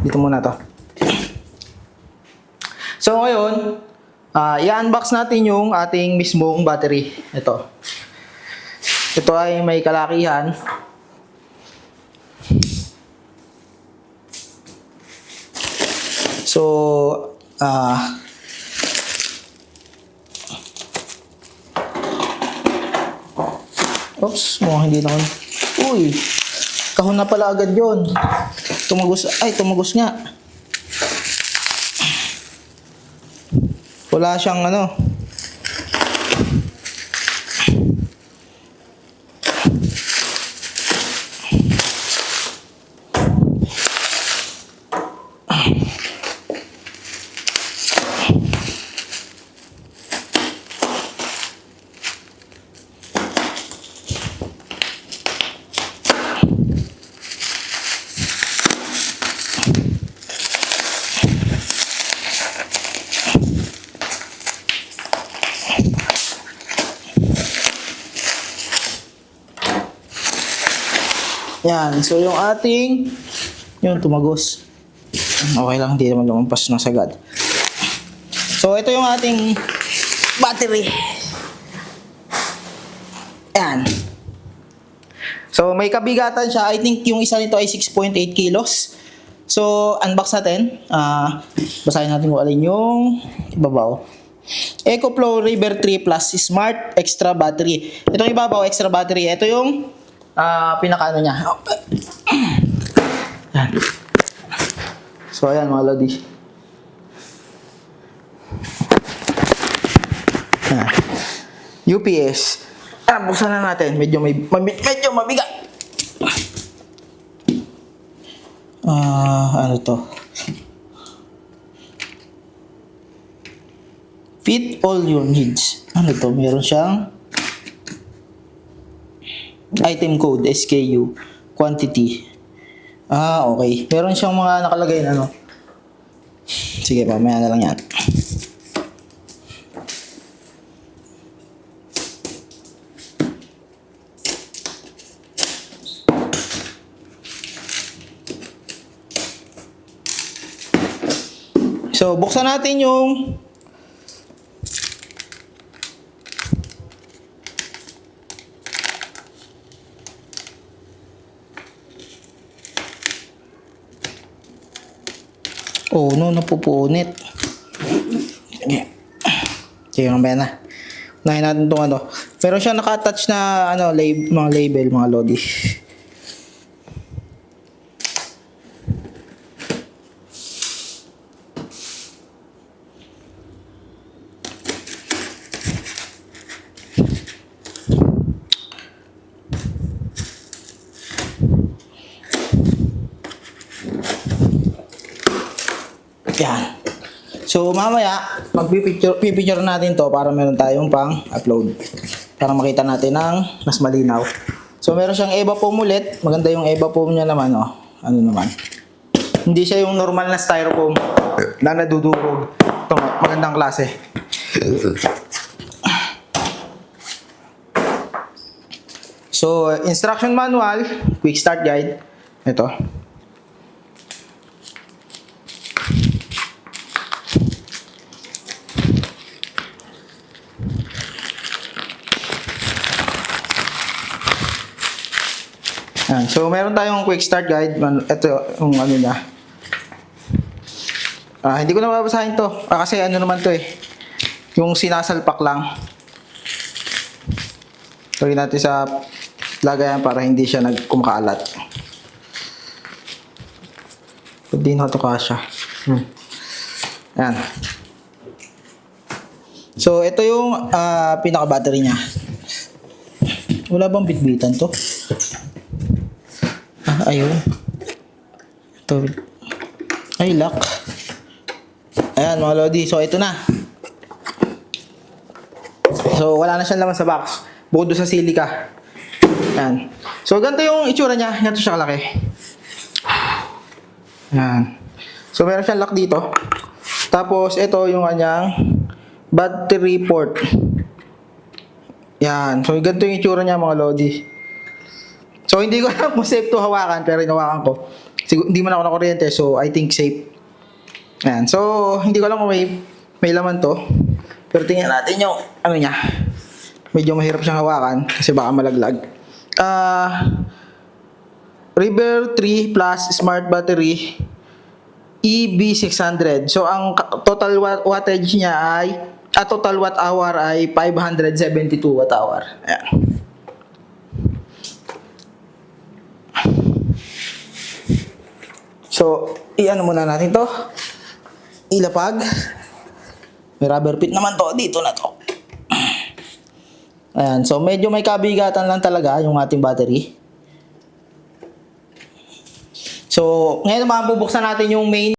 Dito muna to. So ngayon, i-unbox natin yung ating mismong battery. Ito. Ito ay may kalakihan. So, oops, mukhang hindi na. Uy, kahon na pala agad yun. Tumagos, ay tumagos nga. Wala siyang ano. Yan, so yung ating, yung tumagos. Okay lang, hindi naman lumampas ng sagad. So ito yung ating battery. Yan. So may kabigatan siya, I think yung isa nito ay 6.8 kilos. So unbox natin. Basahin natin kung alin yung ibabaw. EcoFlow River 3 Plus Smart Extra Battery. Ito yung ibabaw, extra battery. Ito yung pinaka ano niya. Yan. So ayan mga lodi. UPS. Buksan na natin. Medyo mabigat. Ano to? Fit all your needs. Ano to? Meron siyang item code, SKU, quantity. Okay. Meron siyang mga nakalagay na ano. Sige, mamaya na lang yan. So, buksan natin yung napupunit. Sige, mamaya na. Unahin natin itong ano. Pero siya naka-attach na ano, mga label, mga lodi. Yan. So mamaya, pipicture natin to para meron tayong pang-upload. Para makita natin ng mas malinaw. So meron siyang EVA foam ulit. Maganda yung EVA foam niya naman, oh. Ano naman. Hindi siya yung normal na styrofoam na nadudurog. Ito, magandang klase. So, instruction manual, quick start guide. Ito. Yan. So, meron tayong quick start guide. Ito yung ano niya. Hindi ko na babasahin to. Kasi ano naman to eh. Yung sinasalpak lang. Lagyan natin sa lagayan para hindi siya kumakalat. Hindi na ito kasha. Yan. So, ito yung pinaka-battery niya. Wala bang bitbitan to? Ayun. Ito. Ay, lock. Ayan, mga lodi. So, ito na. So, wala na siyang laman sa box. Bukod doon sa silica. Ayan. So, ganito yung itsura niya. Ganito siya kalaki. Ayan. So, meron siyang lock dito. Tapos, ito yung kanyang battery port. Yan. So, ganito yung itsura niya, mga lodi. So, hindi ko alam kung safe to hawakan, pero hinawakan ko. Hindi man ako na kuryente, so I think safe. Ayan. So, hindi ko alam kung may laman to. Pero tingnan natin yung ano niya. Medyo mahirap siyang hawakan kasi baka malaglag. River 3 plus smart battery EB600. So, ang total wattage niya ay, total watt hour ay 572 watt hour. Ayan. So, i-ano muna natin to. Ilapag. May rubber fit naman to. Dito na to. Ayan. So, medyo may kabigatan lang talaga yung ating battery. So, ngayon mabubuksan natin yung main